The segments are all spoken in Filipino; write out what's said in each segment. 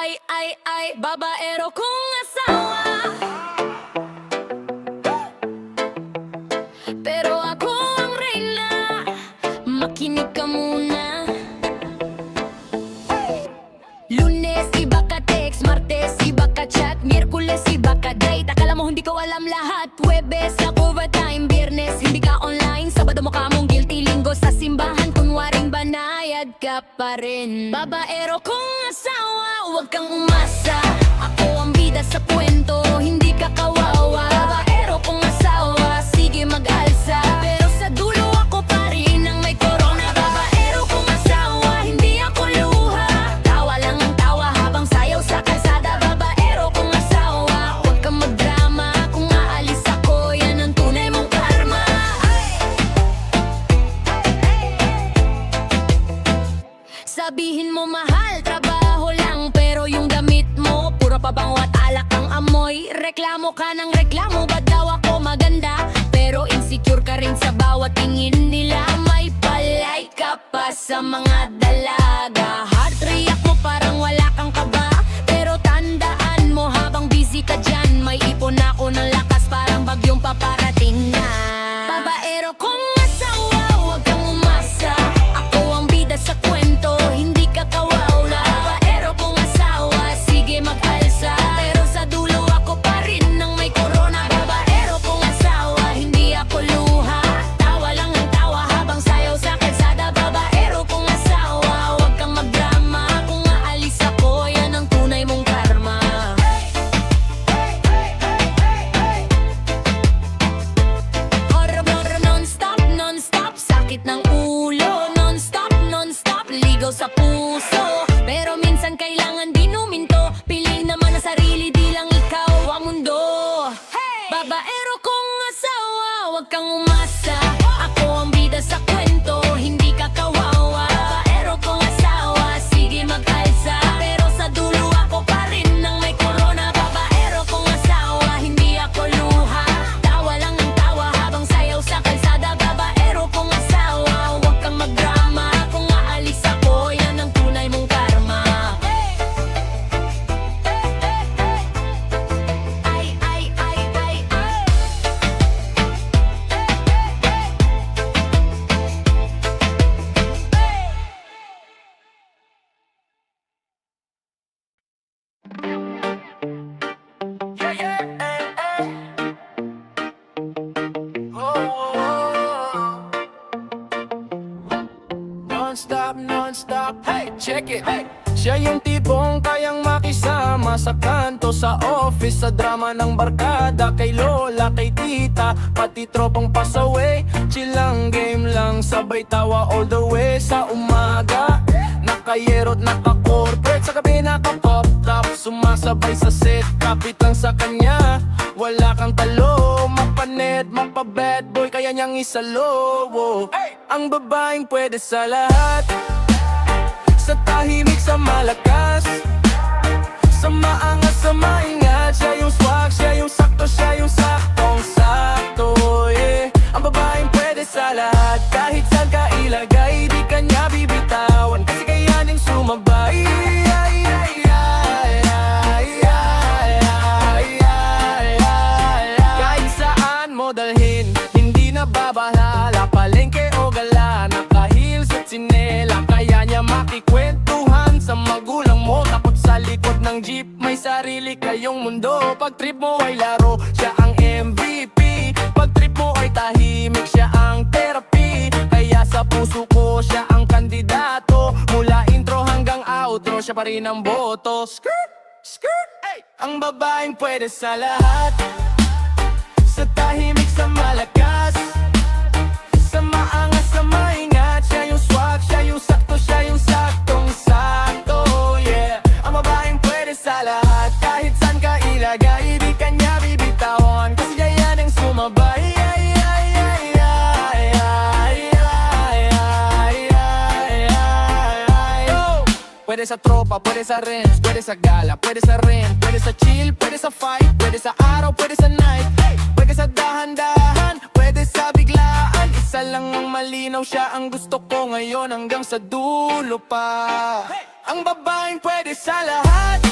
ay, babaero kong asawa. Pero ako ang reyna, makinig ka muna. Lunes, iba ka text. Martes, iba ka chat. Miyerkules, iba ka date. Akala mo hindi ko alam lahat. Huwebes, ako overtime. Biyernes, hindi ka online. Sabado mo ka mong guilty. Linggo sa simbahan, kunwaring banayad ka pa rin. Babaero kong asawa, huwag kang umasa. Ako ang bida sa kwento, hindi ka kawawa. Babaero kong asawa, sige mag-alsa. Pero sa dulo ako pa rin ang may corona. Babaero kong asawa, hindi ako luha. Tawa lang ang tawa habang sayaw sa kalsada. Babaero kong asawa, huwag kang magdrama. Kung aalis ako, yan ang tunay mong karma. Sabihin mo mahal, trabaho lang, pero yung damit mo puro pabango at alak ang amoy. Reklamo ka ng reklamo, ba't daw ako maganda? Pero insecure ka rin sa bawat tingin nila. May palay ka pa sa mga dalaga. Heart react mo parang wala kang kaba. Pero tandaan mo habang busy ka dyan, may ipon ako ng lakas parang bagyong paparating na. Babaero kong asawa, huwag kang umasa. Ako ang bida sa kwento, hindi ka kawawa. Babaero kong asawa, sige mag-alsa. Pero sa dulo ako pa rin ang may corona. Babaero kong asawa, hindi ako luha. Tawa lang ang tawa habang sayaw sa kalsada. Babaero kong asawa, huwag kang magdrama. Kung aalis ako, yan ang tunay mong karma. Horror non-stop, non-stop. Sakit ng ulo, non-stop, non-stop. Ligaw sa puso, pero minsan kailangan din huminto. Piliin naman ang sarili, di lang ikaw ang mundo. Babaero kong asawa, huwag kang umasa. Ako ang bida sa kwento, hindi ka kawawa. Babaero kong asawa, sige mag-alsa. Pero sa dulo ako pa rin ang may corona. Babaero kong asawa, hindi ako luha. Tawa lang ang tawa habang sayaw sa kalsada. Babaero kong asawa, huwag kang magdrama. Kung aalis ako, yan ang tunay mong karma. Ay. Non-stop, non-stop, hey, check it, hey. Siya yung tipong kayang makisama sa kanto, sa office, sa drama ng barkada. Kay lola, kay tita, pati tropang pasaway. Chill lang, game lang, sabay tawa all the way. Sa umaga, nakayerot, naka-corporate. Sa gabi, naka-pop top, sumasabay sa set. Kapit lang sa kanya, wala kang talo. Mapanet, mapa-bad boy, kaya niyang isalo. Ang babaeng pwede sa lahat, sa tahimik, sa malakas, sa maangas, sa maingat. Siya yung swag, siya yung sakto, siya yung saktong-sakto, yeah. Ang babaeng pwede sa lahat, kahit saan ka ilagay, di ka niya bibitawan, kasi kayaning sumabay. Kahit saan mo dalhin, hindi na babahala. Palengke o gala, naka-heels at sinela. Kaya niya makikwentuhan sa magulang mo. Takot sa likod ng jeep, may sarili kayong mundo. Pag trip mo ay laro, siya ang MVP. Pag trip mo ay tahimik, siya ang therapy. Kaya sa puso ko, siya ang kandidato. Mula intro hanggang outro, siya pa rin ang boto. Skirt, skirt, ay. Ang babaeng pwede sa lahat, sa tahimik, sa malakas, sa maangas, sa maingat. Siya yung swag, siya yung sakto, siya yung saktong-sakto, yeah. Ang babaeng pwede sa lahat, kahit saan ka ilagay, di ka niya bibitawan, kasi siya yan ang sumabay. Pwede sa tropa, pwede sa rents, pwede sa gala, pwede sa rent, pwede sa chill, pwede sa fight, pwede sa araw, pwede sa night, pwede sa dahan-dahan, pwede sa biglaan. Isa lang ang malinaw, siya ang gusto ko ngayon hanggang sa dulo pa. Ang babaeng pwede sa lahat,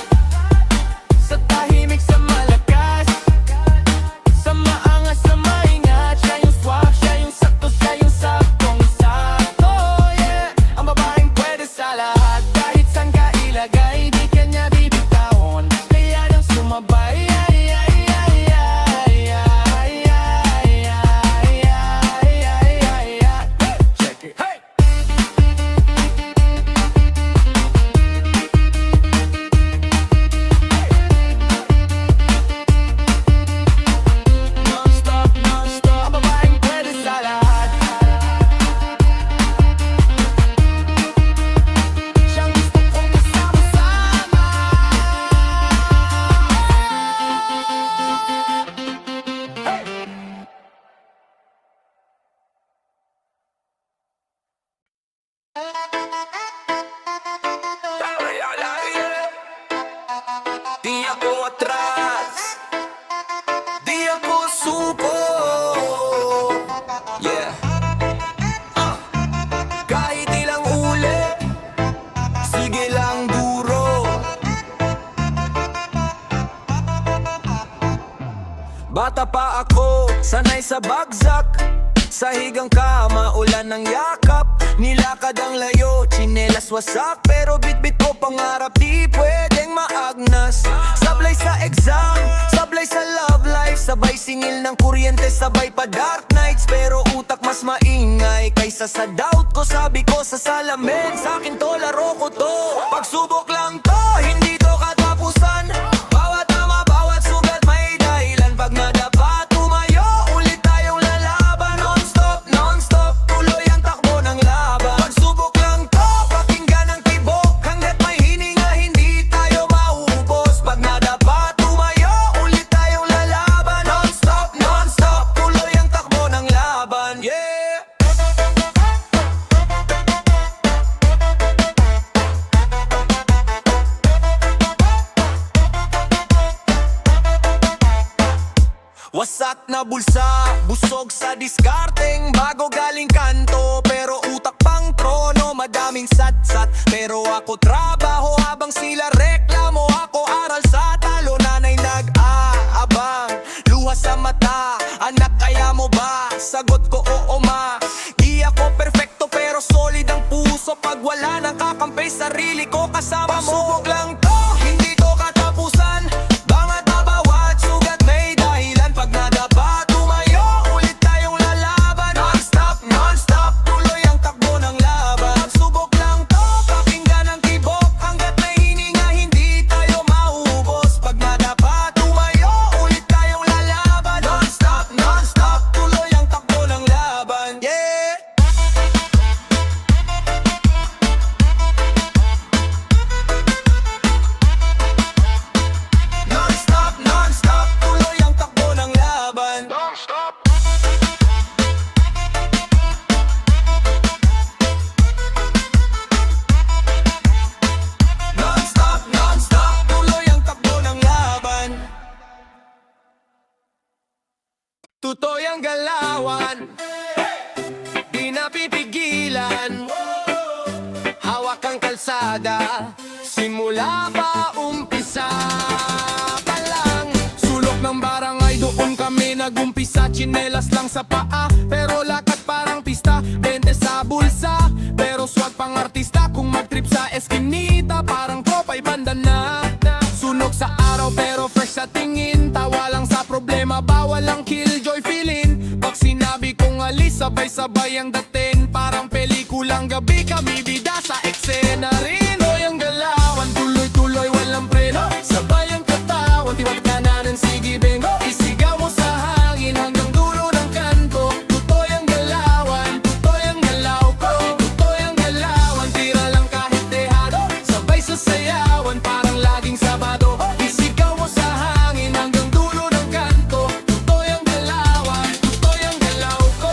di ako atras, di ako suko. Yeah. Kahit ilang ulit, sige lang duro. Bata pa ako, sanay sa bagsak, sahig ang kama, ulan ng yakap. Nilakad ang layo, tsinelas wasak, pero bitbit ko pangarap di pwedeng maagnas. Sablay sa exam, sablay sa love life, sabay singil ng kuryente, sabay pa dark nights. Pero utak mas maingay kaysa sa doubt ko. Sabi ko sa salamin, sa'kin to, laro ko to. Pagsubok lang to, hindi to katapusan. Bawat tama, bawat sugat may dahilan. Pag nadapa, tumayo, ulit tayong lalaban. Non-stop, non-stop, tuloy ang takbo ng laban. Pagsubok lang to, pakinggan ang tibok. Hanggat may hininga, hindi tayo maubos. Pag nadapa, tumayo, ulit tayong lalaban. Non-stop, non-stop, tuloy ang takbo ng laban. Yeah! Wasak na bulsa, busog sa diskarteng bago galing kanto. Pero utak pang trono, madaming satsat. Pero ako trabaho habang sila reklamo. Ako aral sa talo, nanay nag-aabang. Luha sa mata, anak kaya mo ba? Sagot ko oo ma. Di ako perfecto pero solid ang puso. Pag wala nang kakampi, sarili ko kasama mo. Pagsubok lang to, hindi to katapusan. Bangat na bawat sugat may dahilan. Pag nadapa, tumayo, ulit tayong lalaban. Non-stop, non-stop, tuloy ang takbo ng laban. Pagsubok lang to, pakinggan ang tibok. Hanggat may hininga, hindi tayo maubos. Pag nadapa, tumayo, ulit tayong lalaban. Non-stop, non-stop, tuloy ang takbo ng laban. Yeah! Non-stop, non-stop, tuloy ang takbo ng laban. Non-stop. Non-stop, non-stop, tuloy ang takbo ng laban. Tutoy ang galawan, di napipigilan. Hawak ang kalsada, simula pa umpisa pa lang. Sulok ng barangay, doon kami nagumpisa. Tsinelas lang sa paa, pero lakad parang pista. 20 sa bulsa, pero swag pang artista. Kung mag-trip sa eskinita, parang tropa'y banda na. Sunog sa araw pero fresh sa tingin. Tawa lang sa problema, bawal ang killjoy feeling. Pag sinabi kong alis, sabay-sabay ang dating. Parang pelikulang gabi, kami bida sa eksena rin. Hoy ang galawan, tuloy-tuloy walang preno. Sabay ang katawan, tiwag kananan, sige bengo. Isigaw mo sa hangin hanggang dulo ng kanto. Tutoy ang galawan, tutoy ang galaw ko. Tutoy ang galawan, tira lang kahit dehado. Sabay sa sayawan, parang laging Sabado. Isigaw mo sa hangin hanggang dulo ng kanto. Tutoy ang galawan, tutoy ang galaw ko.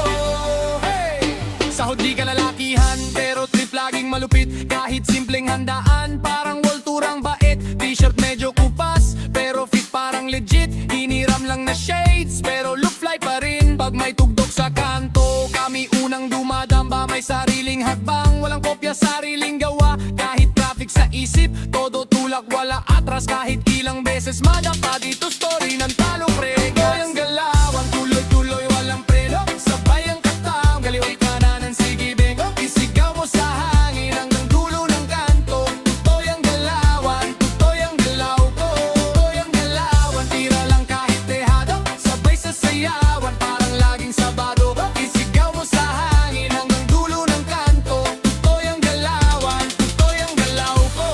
Hey! Sahod di ka lalakihan, pero trip laging malupit. Kahit simpleng handaan, parang walturang bait. T-shirt medyo kupas, pero fit parang legit. Hiniram lang na shades, pero look fly pa rin. Pag may tugtog sa kanto, kami unang dumadamba. May sariling hakbang, walang kopya, sariling gawa. Kahit traffic sa isip, todo tulak, wala atras. Kahit ilang beses madapa, dito story ng talo pre. Hoy ang galawan, tuloy-tuloy walang preno. Sabay ang katawang, galiway kananan, sige bengo. Isigaw mo sa hangin hanggang dulo ng kanto. Tutoy ang galawan, tutoy ang galaw ko. Tutoy ang galawan, tira lang kahit dehado. Sabay sa sayawan, parang laging Sabado. Isigaw mo sa hangin hanggang dulo ng kanto. Tutoy ang galawan, tutoy ang galaw ko.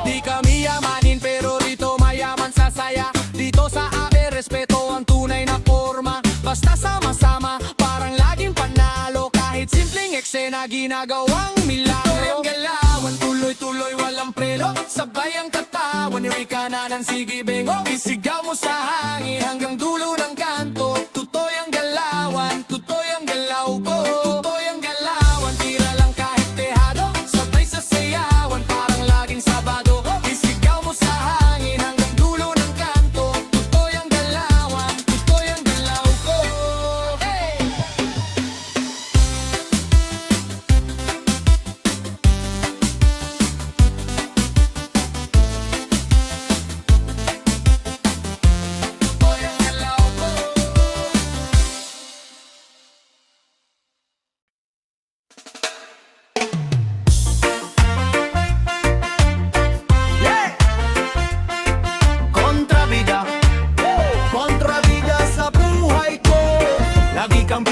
Di kami yamanin pero rito mayaman sa saya. Dito sa amin respeto ang tunay na forma. Basta sama-sama parang laging panalo. Kahit simpleng eksena ginagawang milagro. Ang galawan tuloy-tuloy walang preno. Sabay ang katawan iwi kananan sige bengo. Isigaw mo sa hangin hanggang dulo ng kanto. Tutoy ang galawan, tutoy ang galaw ko. Tutoy ang galawan, tira lang kahit dehado. Sabay sa sayawan parang laging Sabado. Isigaw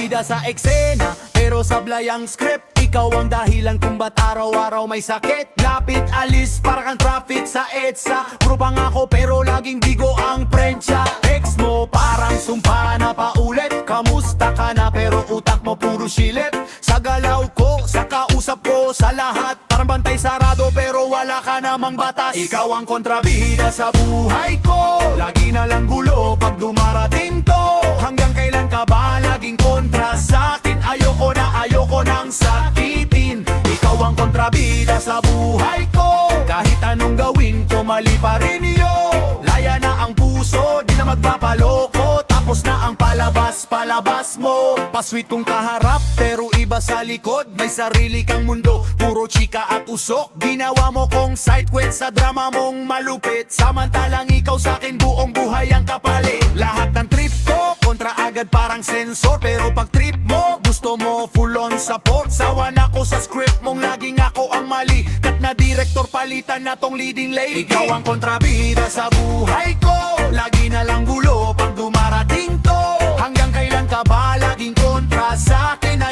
bida sa eksena, pero sablay ang script. Ikaw ang dahilan kung ba't araw-araw may sakit. Lapit, alis, para kang traffic sa EDSA. Grupang ako pero laging bigo ang prensya. Ex mo parang sumpa na paulit. Kamusta ka na pero utak mo puro silit. Sa galaw ko, sa kausap ko, sa lahat parang bantay sarado pero wala ka namang batas. Ikaw ang kontrabida sa buhay ko. Lagi na lang gulo pag dumarating to. Hanggang kailan ka ba laging kontra sa akin? Ayoko nang sakitin. Ikaw ang kontrabida sa buhay ko. Kahit anong gawin ko, mali pa rin yun. Laya na ang puso, di na magpapaloko. Tapos na ang palabas mo. Pasweet kong kaharap, pero iba sa likod. May sarili kang mundo, puro chika at usok. Ginawa mo kong side quest sa drama mong malupit. Samantalang ikaw sa'kin buong buhay ang kapalit. Lahat ng trip ko, kontra agad parang sensor. Pero pag trip mo, gusto mo full on support. Sawa na ko sa script mong laging ako ang mali. Kat na director, palitan na tong leading lady. Ikaw ang kontrabida sa buhay ko. Lagi na lang gulo pag dumarating to. Hanggang kailan ka ba laging kontra sa akin?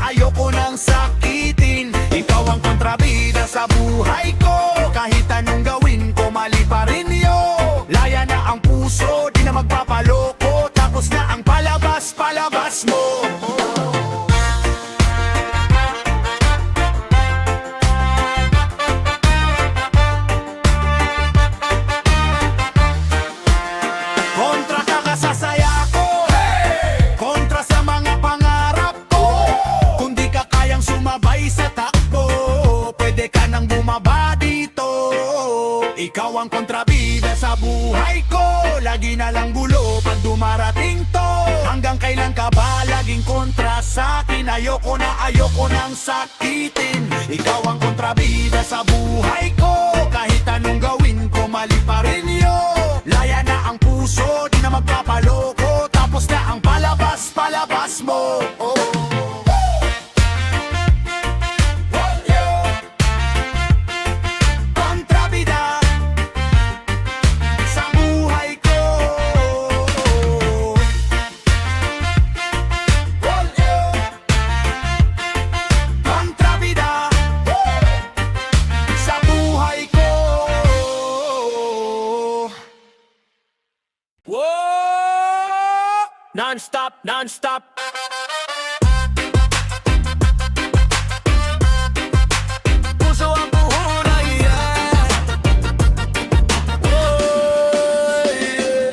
Ayoko nang sakitin. Ikaw ang kontrabida sa buhay ko. Kahit anong gawin ko, mali pa rin yun. Laya na ang puso, di na magpapaloko. Tapos na ang palabas mo. Kontra ka kasasaya ko. Kontra sa mga pangarap ko. Kung di ka kayang sumabay sa takbo, pwede ka nang bumaba dito. Ikaw ang kontrabida sa buhay ko. Lagi na lang gulo pag dumarating to. Hanggang kailan ka ba laging kontra sa akin? Ayoko nang sakitin. Ikaw ang kontrabida sa buhay ko. Kahit anong gawin ko, mali pa rin yun. Laya na ang puso, di na magpapaloko. Tapos na ang palabas mo. Kontrabida sa buhay ko. Kontrabida sa buhay ko. Whoa! Non-stop, non-stop. Puso ang puhunan, yeah. Whoa, yeah.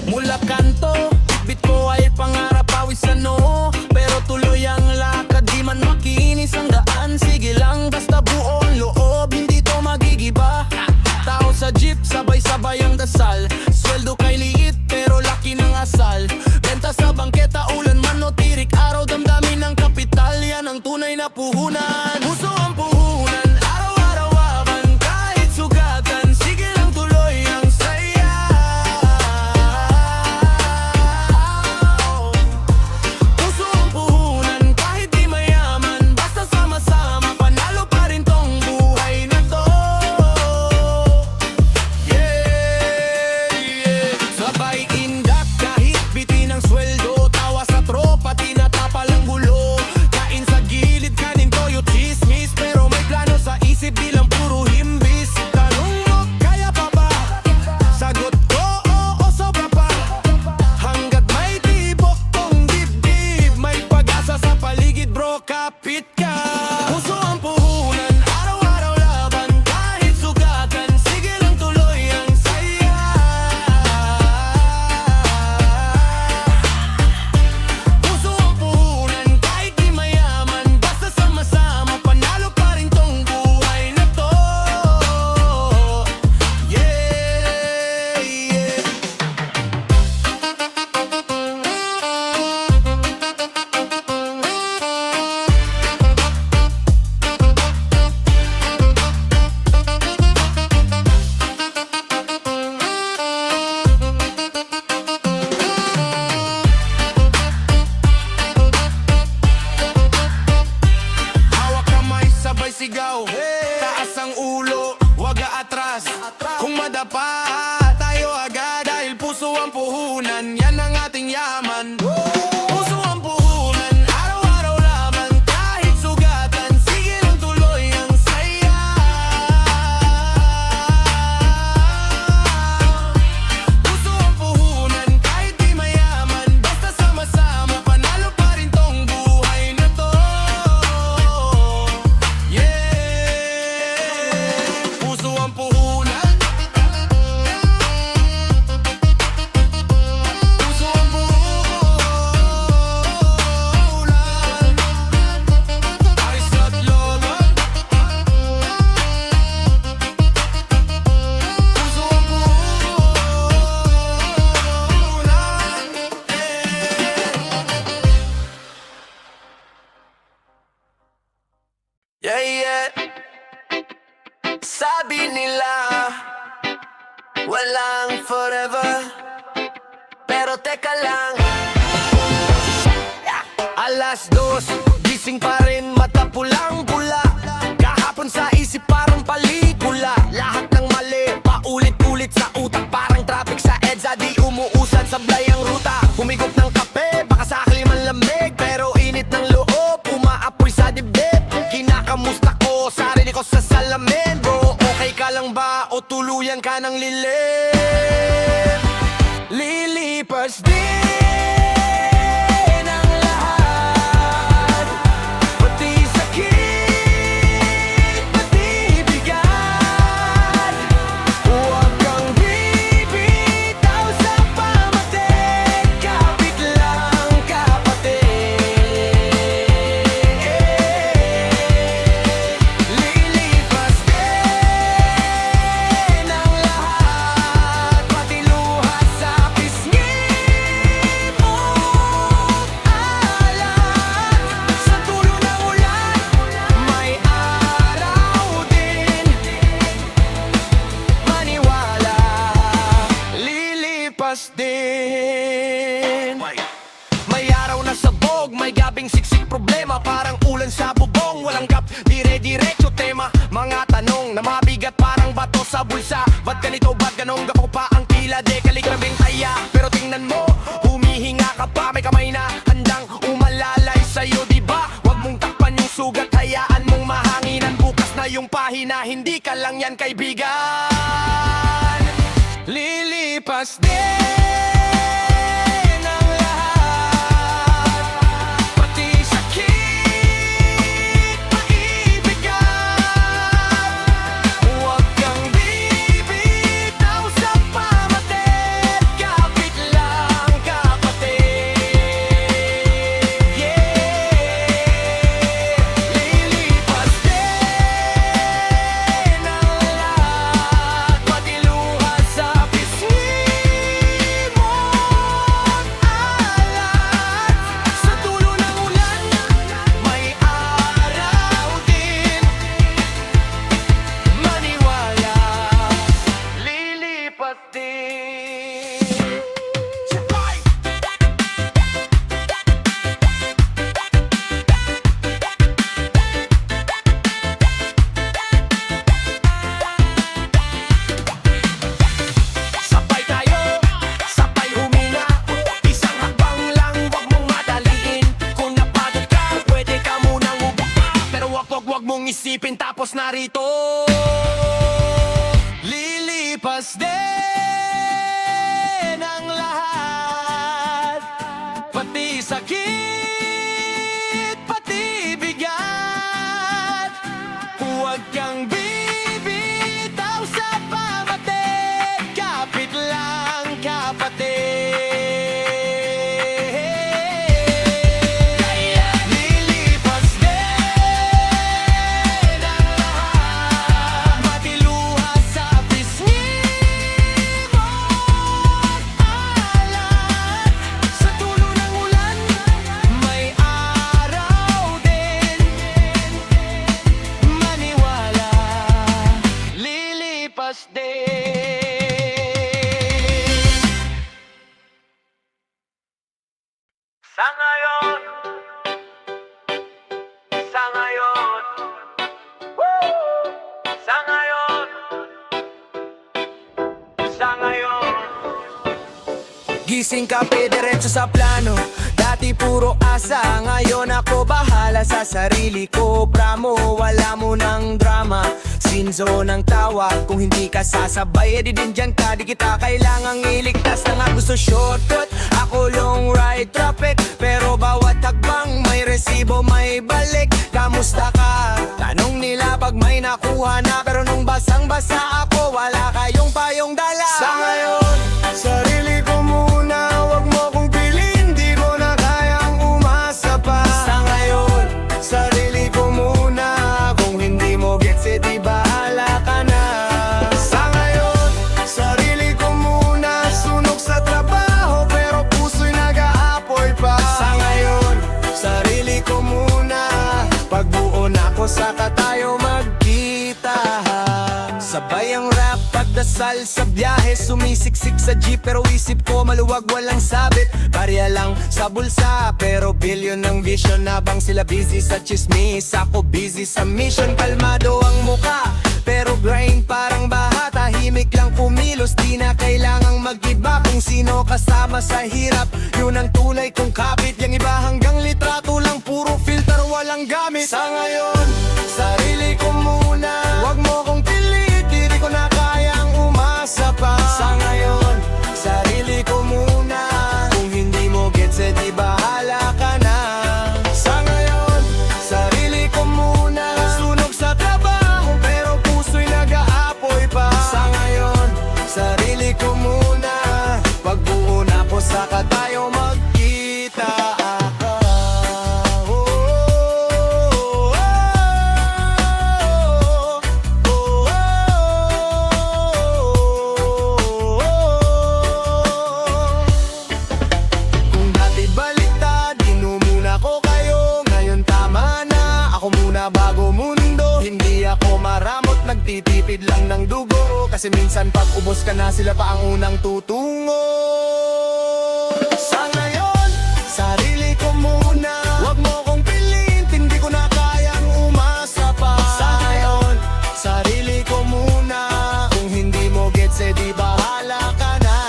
Mula kanto, bit ko ay pangarap pawisan no. Pero tuloy ang lakad, di man makinis ang daan. Sige lang, basta buo ang loob, hindi to magigiba. Tao sa jeep, sabay-sabay ang dasal. Sweldo kay liit, pero laki ng asal. Benta sa bangketa, ulan man o tirik araw, damdamin ng kapital. Yan ang tunay na puhunan. Puso ang puhunan, araw-araw aban. Kahit sugatan, sige lang tuloy ang saya. Puso ang puhunan, kahit di mayaman. Basta sama-sama, panalo pa rin tong buhay na to. Yeah, lang forever. Pero teka lang, alas 2, gising pa rin, mata pulang-pula. Kahapon sa isip parang palikula. Lahat ng mali, paulit-ulit sa utak. Parang traffic sa EDSA, di umuusad, sablay ang ruta. Humigop ng kape, baka sakali man lamig. Pero init ng loob, umaapoy sa dibdib. Kinakamusta ko, sarili ko sa salamin. Bro, okay ka lang ba o tuluyan ka ng lilim? Lilipas din ang lahat, pati sakit, pati bigat. Huwag kang bibitaw sa pamated, kapit lang kapatid. Lilipas din ang lahat, pati luha sa pisngi mo alat. Sa dulo ng ulan, may araw din. Maniwala, lilipas din. May araw na sabog, may gabing siksik problema. Parang ulan sa bubong, walang gap, dire-diretso tema. Mga tanong na mabigat parang bato sa bulsa. Ba't ganito, ba't ganong gapo pa ang tila? De kaligrabing taya, pero tingnan mo, humihinga ka pa. May kamay na handang umalalay sa'yo, diba? Huwag mong takpan yung sugat, hayaan mong mahanginan. Bukas na yung pahina, hindi ka lang yan kaibigan. Lilipas din ang lahat, pati sakit, paibigan. Huwag kang bibitaw sa pamated, kapit lang kapatid. Yeah. Lilipas din ang lahat, pati luha sa pisngi mo alat. Sa dulo ng ulan, may araw din. Maniwala, lilipas din. Sabay tayo, sabay huminga. Isang hakbang lang, wag mong madaliin. Kung napagod ka, pwede ka munang ubuka. Pero wag mong isipin tapos narito. Lilipas din ang lahat, pati sakit, pati bigat. Huwag kang bibitaw sa pamated, kapit lang kapatid. Lilipas din ang lahat, pati luha sa pisngi mo alat. Sa dulo ng ulan, may araw din. Maniwala, lilipas din. Sa ngayon, sa ngayon, woo! Sa ngayon, sa ngayon. Gising kape, diretso sa plano. Dati puro asa, ngayon ako bahala sa sarili ko. Pramo, wala mo ng drama. Sinzo ng tawa, kung hindi ka sasabay, edi din dyan ka. Di kita kailangang iligtas na nga gusto shortcut. Ako long ride traffic, pero bawat hakbang may resibo, may balik. Kamusta ka? Tanong nila pag may nakuha na. Pero nung basang-basa ako, wala kayong payong dala. Sa ngayon, sarili ko muna, wag mo kong piliin, di ko na kayang umasa pa. Sa ngayon, sarili ko muna, kung hindi mo gets, di bahala ka na. Sa ngayon, sarili ko muna, sunog sa trabaho, pero puso'y nag-aapoy pa. Sa ngayon, sarili ko muna, pagbuo na ko saka tayo magkita. Sabay ang rap pagdasal sa biyahe. Sumisiksik sa jeep pero isip ko maluwag walang sabit. Barya lang sa bulsa pero bilyon ng vision. Habang sila busy sa chismis, ako busy sa mission. Kalmado ang muka pero grind parang baha. Tahimik lang pumilos, di na kailangang mag-iba. Kung sino kasama sa hirap, yun ang tunay kong kapit. Yang iba hanggang litrato lang, puro filter walang gamit. Sa ngayon, sarili ko muna. Wag mo kong pilit, di ko na kayang umasa pa. Sa ngayon, sarili ko muna. Kung hindi mo gets, di bahala ka na. Sa ngayon, sarili ko muna. Sunog sa trabaho, pero puso'y nag-aapoy pa. Sa ngayon, sarili ko muna. Pagbuo na ko, saka tayo magkita. Kung dati baliktad, inumuna ko kayo. Ngayon tama na, ako muna bago mundo. Hindi ako maramot, nagtitipid lang ng dugo. Kasi minsan pag ubos ka na, sila pa ang unang tutungo. Sa ngayon, sarili ko muna. Wag mo kong pilitin, hindi ko na kayang umasa pa. Sa ngayon, sarili ko muna. Kung hindi mo gets, di bahala ka na.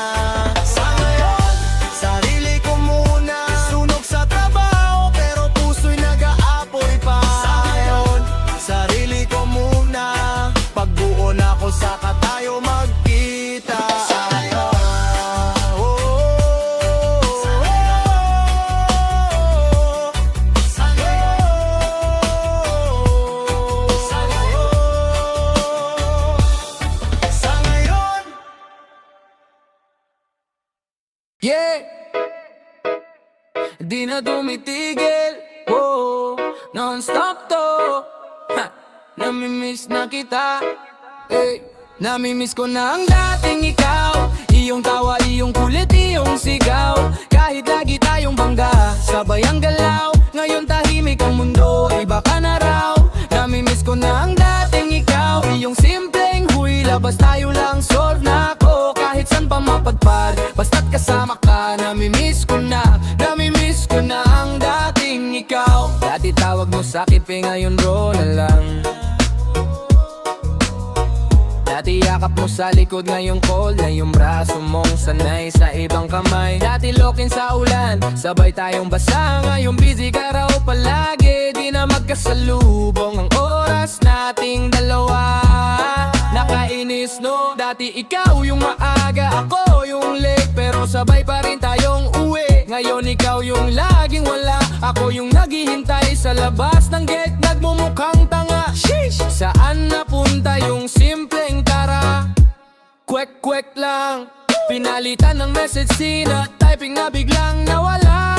Sa ngayon, sarili ko muna. Sunog sa trabaho, pero puso'y nag-aapoy pa. Sa ngayon, sarili ko muna. Pagbuo na ko, saka tayo magkita. Sa ngayon, yeah, di na tumitigil, oh, non-stop to. Ha, namimiss na kita, eh. Namimiss ko na ang dating ikaw. Iyong tawa, iyong kulit, iyong sigaw. Kahit lagi tayong bangga, sabay ang galaw. Ngayon tahimik ang mundo, iba ka na raw. Namimiss ko na ang dating ikaw. Iyong simpleng huy, labas tayo lang, solve na ako. Kahit saan pa mapadpad, basta't kasama ka. Namimiss ko na ang dating ikaw. Dati tawag mo sakit, ngayon bro na lang. Dati yakap mo sa likod, ngayong cold na yung braso mong sanay sa ibang kamay. Dati lokin sa ulan, sabay tayong basa. Ngayong busy ka raw palagi, di na magkasalubong ang oras nating dalawa. Nakainis no, dati ikaw yung maaga, ako yung late. Pero sabay pa rin tayong uwi. Ngayon ikaw yung laging wala, ako yung naghihintay sa labas ng gate. Nagmumukhang tanga, sheesh! Saan napunta yung simpleng tara? Kwek-kwek lang, pinalitan ng message sina. Typing na biglang nawala.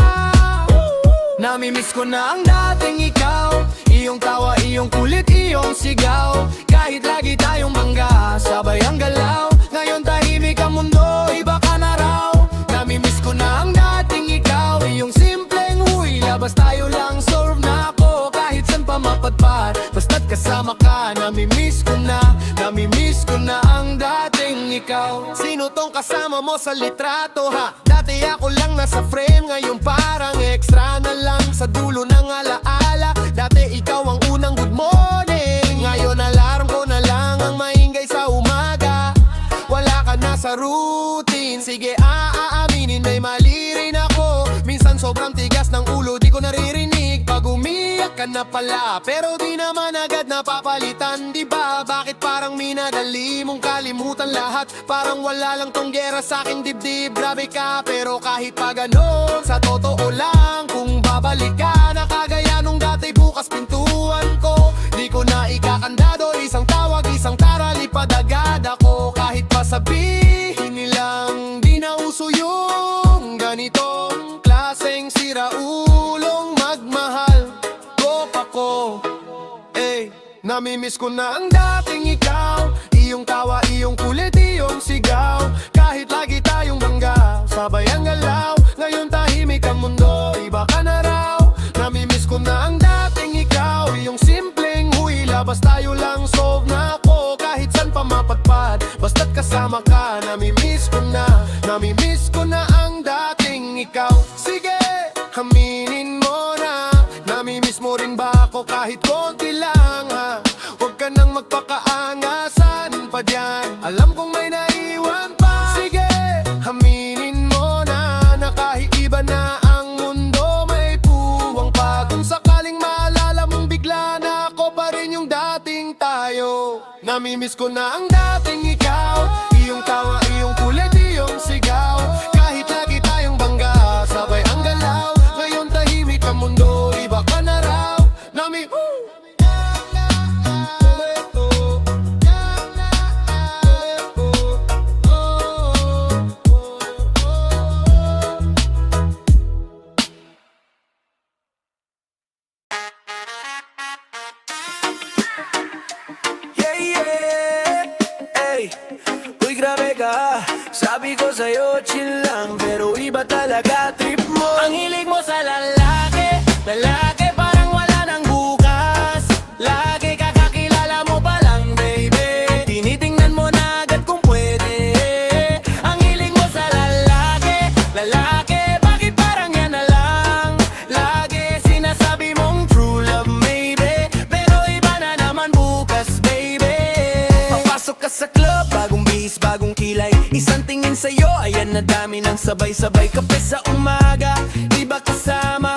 Namimiss ko na ang dating ikaw. Iyong tawa, iyong kulit, iyong sigaw. Kahit lagi tayong bangga, sabay ang galaw. Ngayon tahimik ang mundo, iba ka na raw. Namimiss ko na ang dating ikaw. Iyong simpleng huy, labas tayo lang, solve na ako. Kahit saan pa mapadpad, basta't kasama ka. Namimiss ko na ang dating ikaw. Sino tong kasama mo sa litrato ha? Dati ako lang nasa frame, ngayon parang extra na lang. Sa dulo ng alaala, dati ikaw ang unang good morning. Ngayon alarm ko na lang ang maingay sa umaga. Wala ka na sa routine. Sige aaminin, may mali rin ako. Minsan sobrang tigas ng ulo, di ko naririnig. Pag umiyak ka na pala, pero di naman agad napapalitan, di ba? Bakit parang minadali mong kalimutan lahat? Parang wala lang tong gera sa aking dibdib. Grabe ka, pero kahit pa ganon, sa totoo lang, kung babalik ka na kagaya nung dati, bukas pintuan ko. Di ko na ikakandado, isang tawag, isang tara, lipad agad ako. Kahit pa sabihin nilang di na uso yung ganitong klaseng siraulong magmahal. Ko pa ko, eh, namimiss ko na ang dating ikaw. Iyong tawa, iyong kulit, iyong sigaw. Kahit lagi tayong bangga, sabay ang galaw. Ngayon tahimik ang mundo, iba ka na raw. Namimiss ko na ang dating ikaw. Iyong simpleng huy, labas tayo lang, solve na ako. Kahit saan pa mapadpad, kasama ka. Namimiss ko na ang dating ikaw. Sige, aminin mo na namimiss mo rin ba ako kahit konti lang ha? Huwag ka nang magpakaangasan pa dyan. Alam kong may naiwan pa. Sige, aminin mo na kahit iba na ang mundo, may puwang pa. Kung sakaling maalala mong bigla na ako pa rin yung dating tayo. Namimiss ko na ang dating ikaw. Iyong tawa, iyong kulit, iyong sigaw. Kahit lagi tayong bangga, sabay ang galaw. Ngayon tahimik ang mundo, iba ka na raw. Uy, grabe ka, sabi ko sa'yo chill lang, pero iba talaga trip mo. Ang hilig mo sa lalaki, lalaki parang wala nang bukas. Lagi kakakilala mo pa lang, baby, tinitingnan mo na agad kung pwede. Ang hilig mo sa lalaki, lalaki, bakit parang yan na lang? Lagi sinasabi mong true love, maybe, pero iba na naman bukas, baby. Papasok ka sa club, bagong bihis, bagong kilay. Isang tingin sa'yo, ayan na dami ng sabay-sabay. Kape sa umaga, iba kasama.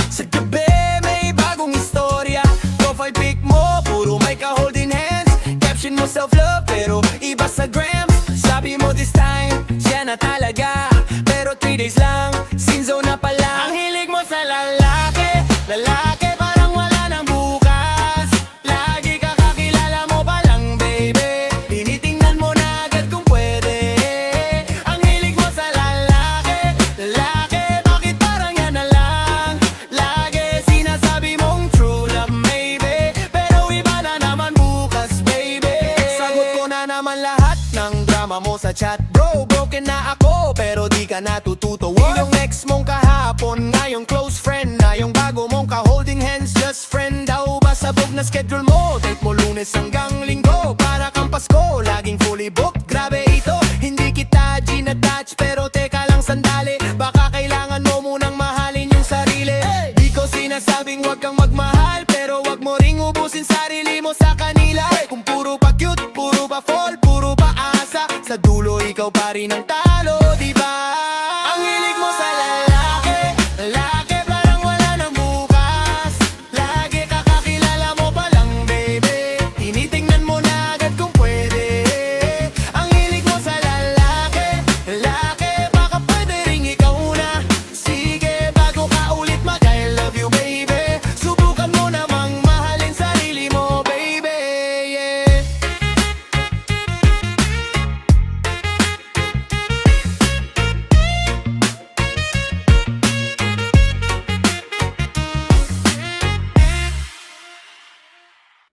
Sa gabi, may bagong istorya. Profile pic mo, puro may ka-holding hands. Caption mo self-love, pero iba sa grams. Sabi mo this time, siya na talaga, pero 3 days lang, sin zone na pala. Ang hilig mo sa lalaki, lalaki parang wala nang bukas. Lagi kakakilala mo pa lang, baby, tinitingnan mo na agad kung pwede. Ang hilig mo sa lalaki, lalaki, bakit parang yan na lang? Lagi sinasabi mong true love, maybe, pero iba na naman bukas, baby. Sagot ko na naman lahat ng drama mo sa chat. Bro, broken na ako, pero di ka natututo. Yung ex mong kahapon, ngayong close friend na. Yung bago mong ka-holding hands, just friend daw ba? Sabog na schedule mo, date mo Lunes hanggang Linggo. Para kang Pasko, laging fully booked. Grabe ito, hindi kita ginatouch, pero teka lang sandali, baka kailangan mo munang mahalin yung sarili. Di ko sinasabing wag kang magmahal, pero wag mo ring ubusin sarili mo sa kanila. Kung puro pa cute, puro pa fall, puro pa asa, sa dulo ikaw pa rin ang